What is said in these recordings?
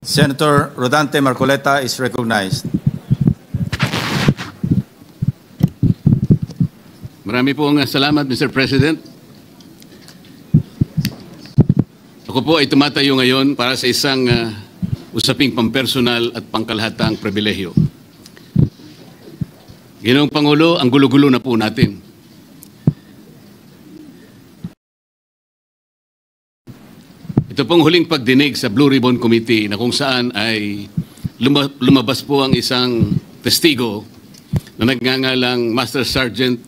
Senator Rodante Marcoleta is recognized. Marami pong salamat, Mr. President. Ako po ay tumatayo ngayon para sa isang usaping pampersonal at pangkalahatang pribilehyo. Ginoong Pangulo, ang gulo-gulo na po natin. Ito pong huling pagdinig sa Blue Ribbon Committee na kung saan ay lumabas po ang isang testigo na nagngangalang Master Sergeant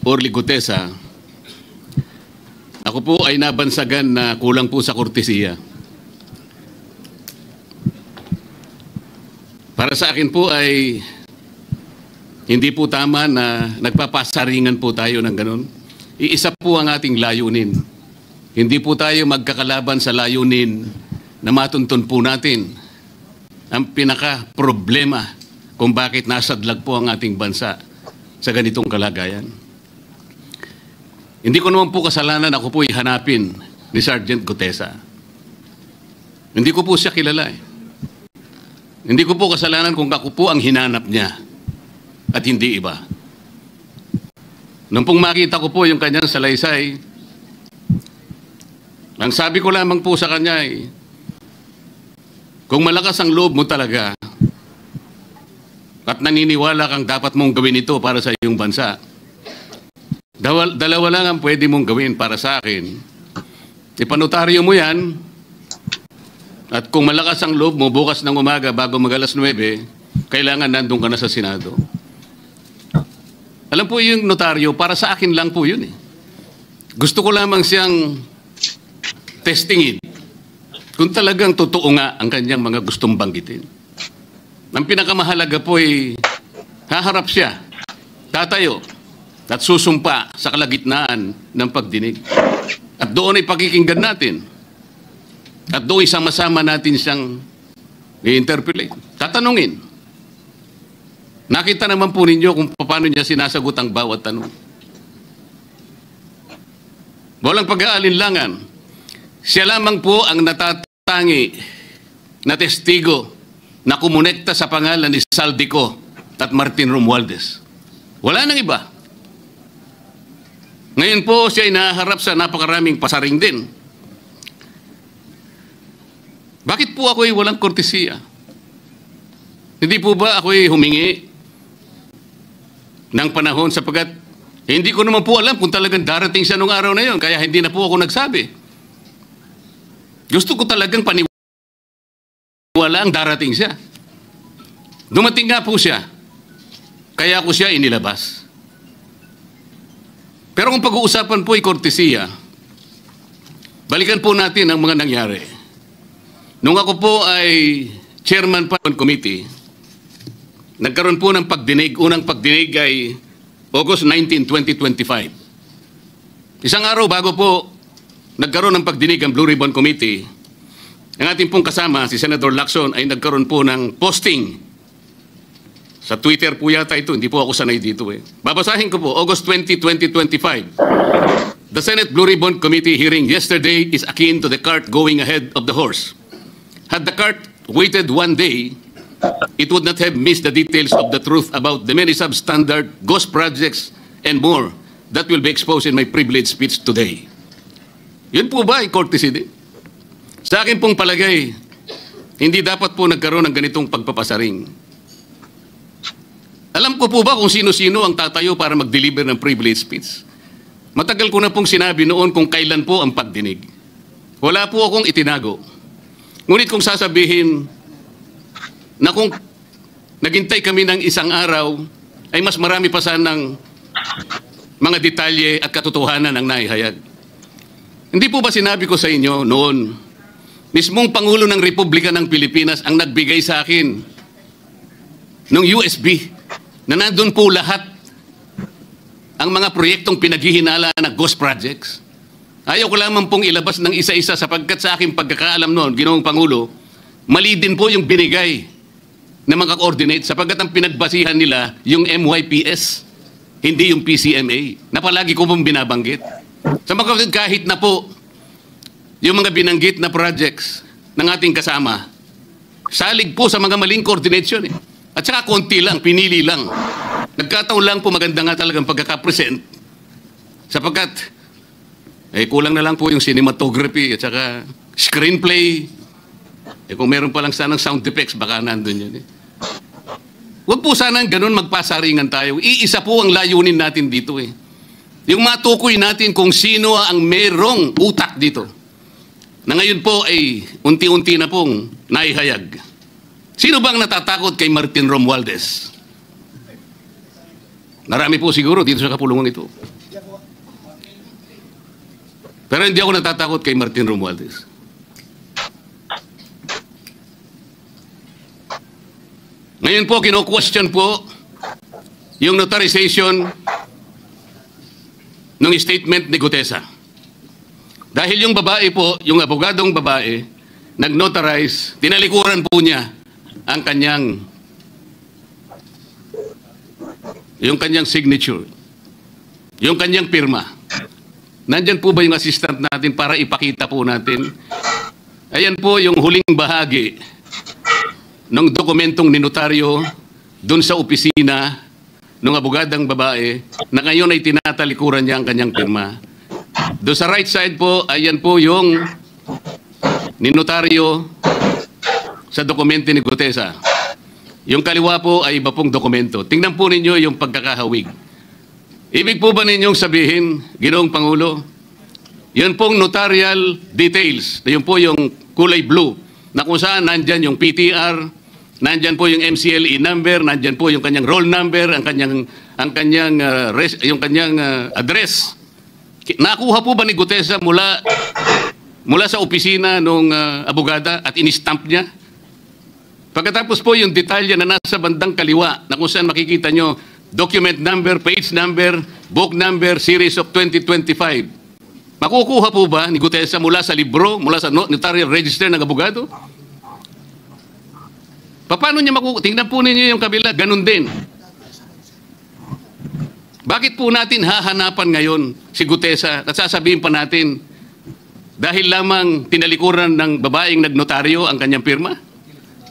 Orly Gutesa. Ako po ay nabansagan na kulang po sa kortesiya. Para sa akin po ay hindi po tama na nagpapasaringan po tayo ng ganun. Iisa po ang ating layunin. Hindi po tayo magkakalaban sa layunin na matuntun po natin ang pinaka-problema kung bakit nasadlag po ang ating bansa sa ganitong kalagayan. Hindi ko naman po kasalanan ako po ihanapin ni Sergeant Gutesa. Hindi ko po siya kilala eh. Hindi ko po kasalanan kung ako po ang hinanap niya at hindi iba. Nung pong makita ko po yung kanyang salaysay, ang sabi ko lamang po sa kanya ay, kung malakas ang loob mo talaga at naniniwala kang dapat mong gawin ito para sa iyong bansa, dalawa lang ang pwede mong gawin para sa akin. Ipanotaryo mo yan at kung malakas ang loob mo bukas ng umaga bago mag-alas 9, kailangan nandun ka na sa Senado. Alam po yung notaryo, para sa akin lang po yun eh. Gusto ko lamang siyang testingin kung talagang totoo nga ang kanyang mga gustong banggitin. Ang pinakamahalaga po ay haharap siya, tatayo, at susumpa sa kalagitnaan ng pagdinig. At doon ay pakikinggan natin. At doon ay sama-sama natin siyang i-interpolate. Tatanungin. Nakita naman po ninyo kung paano niya sinasagot ang bawat tanong. Walang pag-aalinlangan. Siya lamang po ang natatangi na testigo na kumonekta sa pangalan ni Saldico at Martin Romualdez. Wala nang iba. Ngayon po siya ay naharap sa napakaraming pasaring din. Bakit po ako ay walang kortesiya? Hindi po ba ako ay humingi ng panahon sapagkat hindi ko naman po alam kung talagang darating siya nung araw na yon, kaya hindi na po ako nagsabi. Gusto ko talagang paniwala ang darating siya. Dumating nga po siya. Kaya ako siya inilabas. Pero kung pag-uusapan po ay kortesiya, balikan po natin ang mga nangyari. Nung ako po ay chairman pa ng committee, nagkaroon po ng pagdinig. Unang pagdinig ay August 19, 2025. Isang araw bago po nagkaroon ng pagdinig ang Blue Ribbon Committee, ang ating pong kasama, si Senator Lacson, ay nagkaroon po ng posting. Sa Twitter po yata ito, hindi po ako sanay dito eh. Babasahin ko po, August 20, 2025. The Senate Blue Ribbon Committee hearing yesterday is akin to the cart going ahead of the horse. Had the cart waited one day, it would not have missed the details of the truth about the many substandard ghost projects and more that will be exposed in my privileged speech today. Yun po ba ay courtesy din? Sa akin pong palagay, hindi dapat po nagkaroon ng ganitong pagpapasaring. Alam ko po ba kung sino-sino ang tatayo para mag-deliver ng privileged speech? Matagal ko na pong sinabi noon kung kailan po ang pagdinig. Wala po akong itinago. Ngunit kung sasabihin na kung naghintay kami ng isang araw, ay mas marami pa sanang mga detalye at katotohanan ang naihayag. Hindi po ba sinabi ko sa inyo noon, mismong Pangulo ng Republika ng Pilipinas ang nagbigay sa akin ng USB na nandun po lahat ang mga proyektong pinaghihinala na ghost projects. Ayaw ko lamang pong ilabas ng isa-isa sapagkat sa aking pagkakaalam noon, Ginoong Pangulo, mali din po yung binigay na mga coordinate sapagkat ang pinagbasihan nila yung MYPS, hindi yung PCMA, na palagi ko pong binabanggit. Sa mga kapatid, kahit na po yung mga binanggit na projects ng ating kasama Salig po sa mga maling coordination eh. At saka konti lang, pinili lang. Nagkataon lang po maganda nga talagang pagkakapresent sapagkat kulang na lang po yung cinematography at saka screenplay. Kung meron pa lang sanang sound effects, baka nandun yun eh. Huwag po sanang ganun magpasaringan tayo. Iisa po ang layunin natin dito eh. Yung matukoy natin kung sino ang merong utak dito. Na ngayon po ay unti-unti na pong naihayag. Sino bang natatakot kay Martin Romualdez? Marami po siguro dito sa kapulungan ito. Pero hindi ako natatakot kay Martin Romualdez. Ngayon po, kino-question po yung notarization ng statement ni Gutesa. Dahil yung babae po, yung abogadong babae, nag-notarize, tinalikuran po niya ang yung kanyang signature, yung kanyang pirma. Nandyan po ba yung assistant natin para ipakita po natin? Ayan po yung huling bahagi ng dokumentong ninotaryo dun sa opisina ng abogadang babae na ngayon ay tinatalikuran niya ang kanyang pirma. Doon sa right side po, ayan po yung ninotaryo sa dokumento ni Gutesa. Yung kaliwa po ay iba pong dokumento. Tingnan po ninyo yung pagkakahawig. Ibig po ba ninyong sabihin, Ginoong Pangulo, yun pong notarial details, yun po yung kulay blue, na kung saan nandyan yung PTR, nandyan po yung MCLE number, nandyan po yung kanyang roll number, yung kanyang address. Nakuha po ba ni Gutesa mula sa opisina ng abogada at in-stamp niya? Pagkatapos po yung detalye na nasa bandang kaliwa na kung saan makikita nyo document number, page number, book number, series of 2025. Makukuha po ba ni Gutesa mula sa libro, mula sa notarial register ng abogado? Paano niya makukuha? Tingnan po ninyo yung kabila, ganun din. Bakit po natin hahanapan ngayon si Gutesa at sasabihin pa natin dahil lamang tinalikuran ng babaeng nagnotaryo ang kanyang pirma?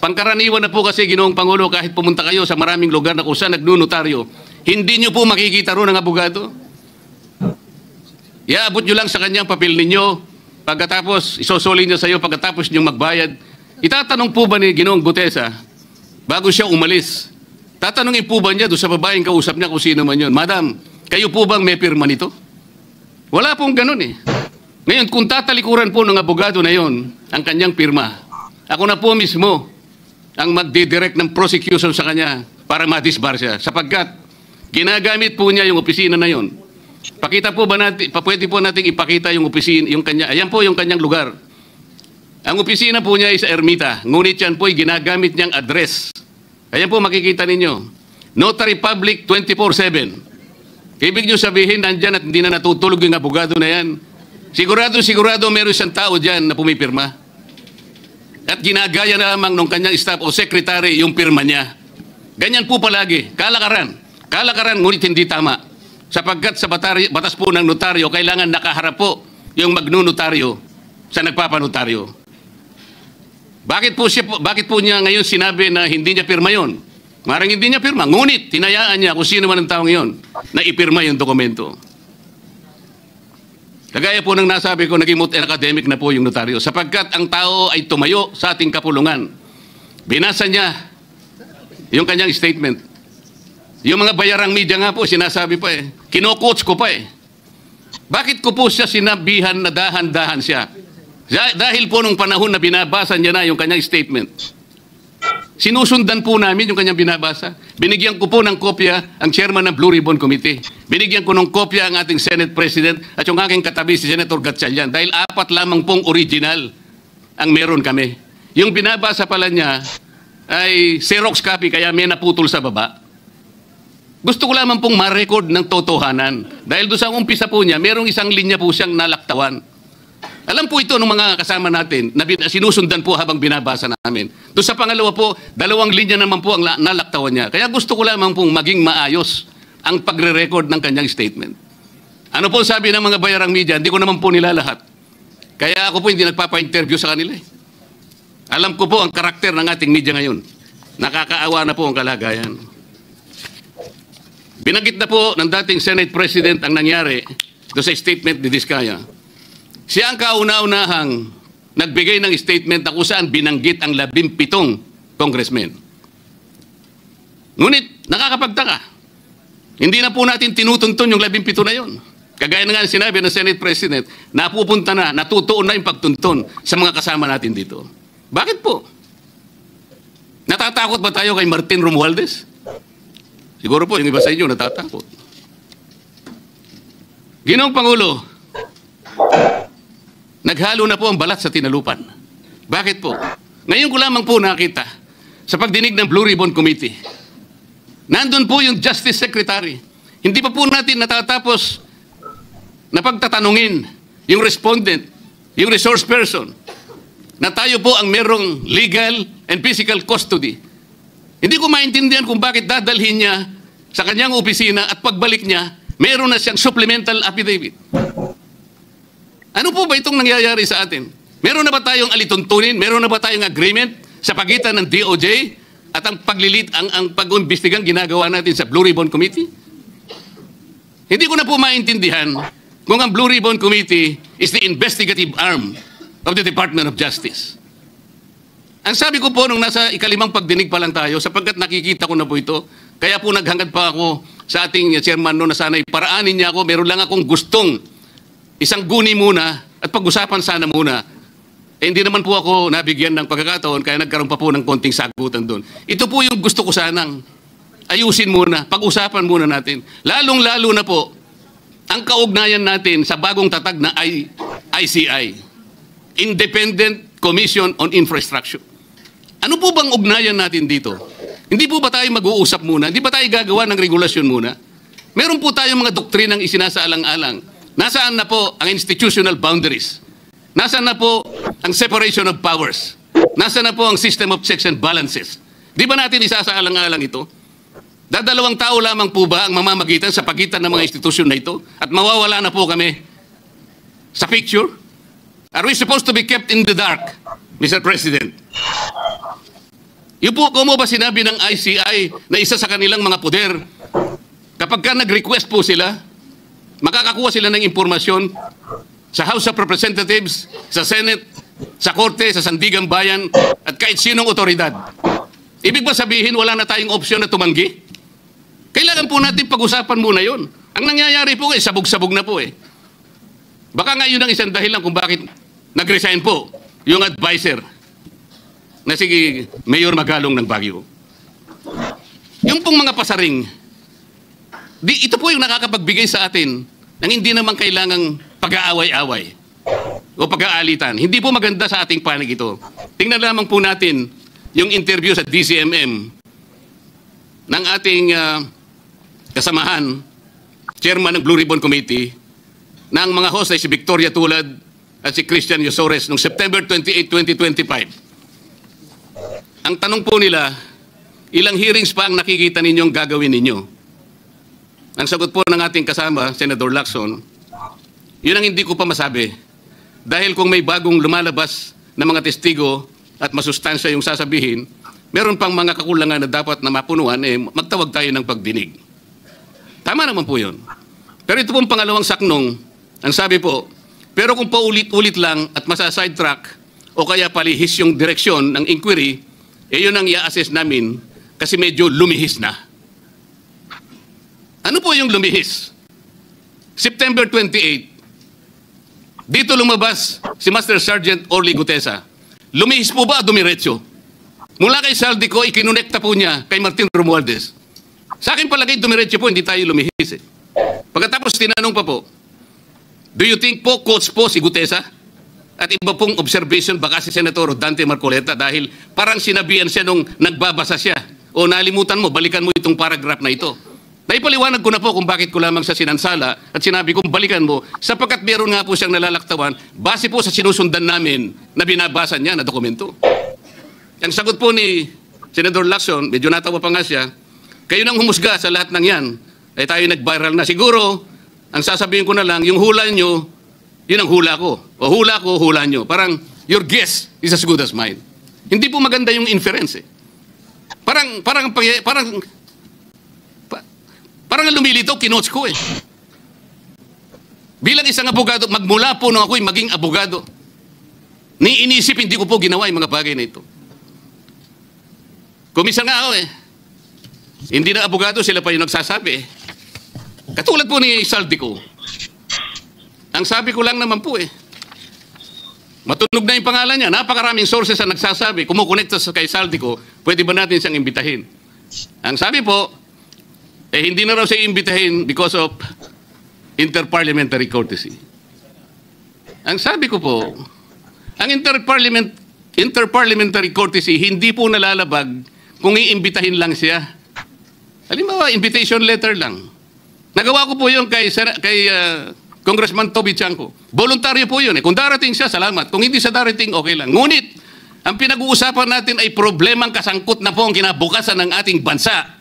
Pangkaraniwan na po kasi, Ginoong Pangulo, kahit pumunta kayo sa maraming lugar na kung saan nagnunotaryo, hindi nyo po makikita roon ang abogado. Iaabot nyo lang sa kanyang papel ninyo, pagkatapos isosoli niya sa iyo pagkatapos nyo magbayad. Itatanong po ba ni Ginoong Gutesa, bago siya umalis, tatanungin po ba niya doon sa babaeng kausap niya kung sino man yun, Madam, kayo po bang may pirma nito? Wala pong ganun eh. Ngayon, kung tatalikuran po ng abogado na yon ang kanyang pirma, ako na po mismo ang magdidirect ng prosecution sa kanya para madisbar siya, sapagkat ginagamit po niya yung opisina na yon. Pakita po ba natin, pwede po natin ipakita yung opisina, yung kanya, ayan po yung kanyang lugar. Ang opisina po niya ay sa Ermita, ngunit yan po ay ginagamit niyang address. Ayan po makikita ninyo. Notary Public 24/7. Ibig nyo sabihin, nandyan at hindi na natutulog yung abogado na yan. Sigurado meron isang tao dyan na pumipirma. At ginagaya na lamang ng kanyang staff o secretary yung pirma niya. Ganyan po palagi. Kalakaran. Kalakaran, ngunit hindi tama. Sapagkat sa batas po ng notaryo, kailangan nakaharap po yung magnunotaryo sa nagpapanotaryo. Bakit po niya ngayon sinabi na hindi niya pirma yon? Marang hindi niya pirma. Ngunit, tinayaan niya kung sino man ang taong yon na ipirma yung dokumento. Kagaya po ng nasabi ko, naging academic na po yung notaryo. Sapagkat ang tao ay tumayo sa ating kapulungan. Binasa niya yung kanyang statement. Yung mga bayarang media nga po, sinasabi pa eh. Kino-coach ko pa eh. Bakit ko po siya sinabihan na dahan-dahan siya? Dahil po nung panahon na binabasa niya na yung kanyang statement, sinusundan po namin yung kanyang binabasa. Binigyan ko po ng kopya ang chairman ng Blue Ribbon Committee. Binigyan ko ng kopya ang ating Senate President at yung aking katabi si Senator Gatchalian. Dahil 4 lamang pong original ang meron kami. Yung binabasa pala niya ay Xerox copy kaya may naputol sa baba. Gusto ko lamang pong ma-record ng totohanan. Dahil doon sa umpisa po niya, merong isang linya po siyang nalaktawan. Alam po ito ng mga kasama natin na sinusundan po habang binabasa namin. Doon sa pangalawa po, 2 linya naman po ang nalaktawan niya. Kaya gusto ko lamang pong maging maayos ang pagre-record ng kanyang statement. Ano po sabi ng mga bayarang media? Hindi ko naman po nila lahat. Kaya ako po hindi nagpapa-interview sa kanila eh. Alam ko po ang karakter ng ating media ngayon. Nakakaawa na po ang kalagayan. Binanggit na po ng dating Senate President ang nangyari do sa statement ni Diskaya. Siya ang kauna-unahang nagbigay ng statement na kung saan binanggit ang 17 congressmen. Ngunit nakakapagtaka. Hindi na po natin tinutuntun yung 17 na yon. Kagaya na nga sinabi ng Senate President, napupunta na, natutuon na yung pagtuntun sa mga kasama natin dito. Bakit po? Natatakot ba tayo kay Martin Romualdez? Siguro po, yung iba sa inyo natatakot. Ginoong Pangulo, naghalo na po ang balat sa tinalupan. Bakit po? Ngayon ko lamang po nakita sa pagdinig ng Blue Ribbon Committee. Nandun po yung Justice Secretary. Hindi pa po natin natatapos na pagtatanungin yung respondent, yung resource person, na tayo po ang merong legal and physical custody. Hindi ko maintindihan kung bakit dadalhin niya sa kanyang opisina at pagbalik niya, meron na siyang supplemental affidavit. Ano po ba itong nangyayari sa atin? Meron na ba tayong alituntunin? Meron na ba tayong agreement sa pagitan ng DOJ at ang ang pag-imbestigang ginagawa natin sa Blue Ribbon Committee? Hindi ko na po maintindihan kung ang Blue Ribbon Committee is the investigative arm of the Department of Justice. Ang sabi ko po nung nasa ikalimang pagdinig pa lang tayo, sapagkat nakikita ko na po ito, kaya po naghangad pa ako sa ating chairman no na sana'y paraanin niya ako, meron lang akong gustong isang guni muna at pag-usapan sana muna. Hindi naman po ako nabigyan ng pagkakataon, kaya nagkaroon pa po ng konting sagutan doon. Ito po yung gusto ko sanang ayusin muna, pag-usapan muna natin. Lalong-lalo na po, ang kaugnayan natin sa bagong tatag na ICI, Independent Commission on Infrastructure. Ano po bang ugnayan natin dito? Hindi po ba tayo mag-uusap muna? Hindi ba tayo gagawa ng regulasyon muna? Meron po tayong mga doktrinang isinasaalang-alang. Nasaan na po ang institutional boundaries? Nasaan na po ang separation of powers? Nasaan na po ang system of checks and balances? Di ba natin isasaalang-alang ito? Dadalawang tao lamang po ba ang mamamagitan sa pagitan ng mga institusyon na ito? At mawawala na po kami sa picture? Are we supposed to be kept in the dark, Mr. President? Yung po, kung mo ba sinabi ng ICI na isa sa kanilang mga poder, kapag ka nag-request po sila, makakakuha sila ng impormasyon sa House of Representatives, sa Senate, sa Korte, sa Sandigang Bayan, at kahit sinong otoridad. Ibig ba sabihin wala na tayong opsyon na tumanggi? Kailangan po natin pag-usapan muna yon. Ang nangyayari po sabog-sabog na po eh. Baka nga yun ang isang dahilan kung bakit nag-resign po yung advisor na si Mayor Magalong ng Baguio. Yung pong mga pasaring, ito po yung nakakapagbigay sa atin ng hindi naman kailangang pag-aaway-away o pag-aalitan. Hindi po maganda sa ating panig ito. Tingnan lamang po natin yung interview sa DCMM ng ating kasamahan, chairman ng Blue Ribbon Committee, ng mga host ay si Victoria Tulad at si Christian Yosores noong September 28, 2025. Ang tanong po nila, ilang hearings pa ang nakikita ninyong gagawin ninyo? Ang sagot po ng ating kasama, Senator Lacson, yun ang hindi ko pa masabi. Dahil kung may bagong lumalabas na mga testigo at masustansya yung sasabihin, meron pang mga kakulangan na dapat na mapunuan, magtawag tayo ng pagdinig. Tama naman po yun. Pero ito pong pangalawang saknong, ang sabi po, pero kung paulit-ulit lang at masasidetrack o kaya palihis yung direksyon ng inquiry, yun ang i-assess namin kasi medyo lumihis na. Ano po yung lumihis? September 28, dito lumabas si Master Sergeant Orly Gutesa. Lumihis po ba o dumiretso? Mula kay Saldico, ikinonekta po niya kay Martin Romualdez. Sa akin palagay, dumiretso po, hindi tayo lumihis eh. Pagkatapos tinanong pa po, do you think po, coach po si Gutesa? At iba pong observation baka si Senator Dante Marcoleta dahil parang sinabihan siya nung nagbabasa siya. O nalimutan mo, balikan mo itong paragraph na ito. Naipaliwanag ko na po kung bakit ko lamang siya sinansala at sinabi kong balikan mo sapagkat meron nga po siyang nalalaktawan base po sa sinusundan namin na binabasa niya na dokumento. Ang sagot po ni Senator Lacson, medyo natawa pa nga siya, kayo nang humusga sa lahat ng yan, ay tayo nag-viral na. Siguro, ang sasabihin ko na lang, yung hula nyo, yun ang hula ko. O hula ko, hula nyo. Parang, your guess is as good as mine. Hindi po maganda yung inference eh. Parang lumilitaw, kinots ko eh. Bilang isang abogado, magmula po nung ako'y maging abogado, iniisip, hindi ko po ginawa yung mga bagay na ito. Kumisa nga ako eh. Hindi na abogado, sila pa yung nagsasabi eh. Katulad po ni Saldico. Ang sabi ko lang naman po eh, matunog na yung pangalan niya. Napakaraming sources ang nagsasabi, kumukonekta sa kay Saldico, pwede ba natin siyang imbitahin? Ang sabi po, hindi na raw siya imbitahin because of interparliamentary courtesy. Ang sabi ko po, ang interparliamentary courtesy hindi po nalalabag kung iimbitahin lang siya. Halimbawa, invitation letter lang. Nagawa ko po yun kay Congressman Toby Chanco. Voluntaryo po yun eh. Kung darating siya, salamat. Kung hindi siya darating, okay lang. Ngunit, ang pinag-uusapan natin ay problemang kasangkot na po ang kinabukasan ng ating bansa.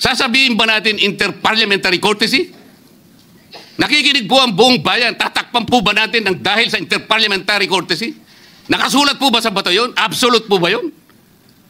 Sasabihin ba natin interparliamentary courtesy? Nakikinig po ang buong bayan. Tatakpan po ba natin ng dahil sa interparliamentary courtesy? Nakasulat po ba sa bato yun? Absolute po ba yun?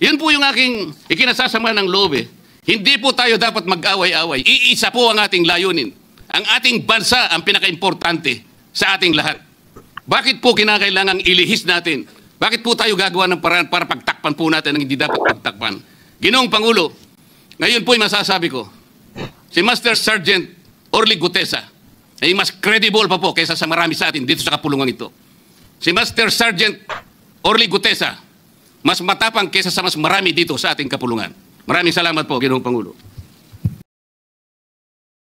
Yun po yung aking ikinasasama ng loob eh. Hindi po tayo dapat mag-away-away. Iisa po ang ating layunin. Ang ating bansa ang pinaka-importante sa ating lahat. Bakit po kinakailangang ilihis natin? Bakit po tayo gagawa ng paraan para pagtakpan po natin ang hindi dapat pagtakpan? Ginoong Pangulo, ngayon po ay masasabi ko, si Master Sergeant Orly Gutesa ay mas credible pa po kaysa sa marami sa atin dito sa kapulungan ito. Si Master Sergeant Orly Gutesa, mas matapang kaysa sa mas marami dito sa ating kapulungan. Maraming salamat po, Ginoong Pangulo.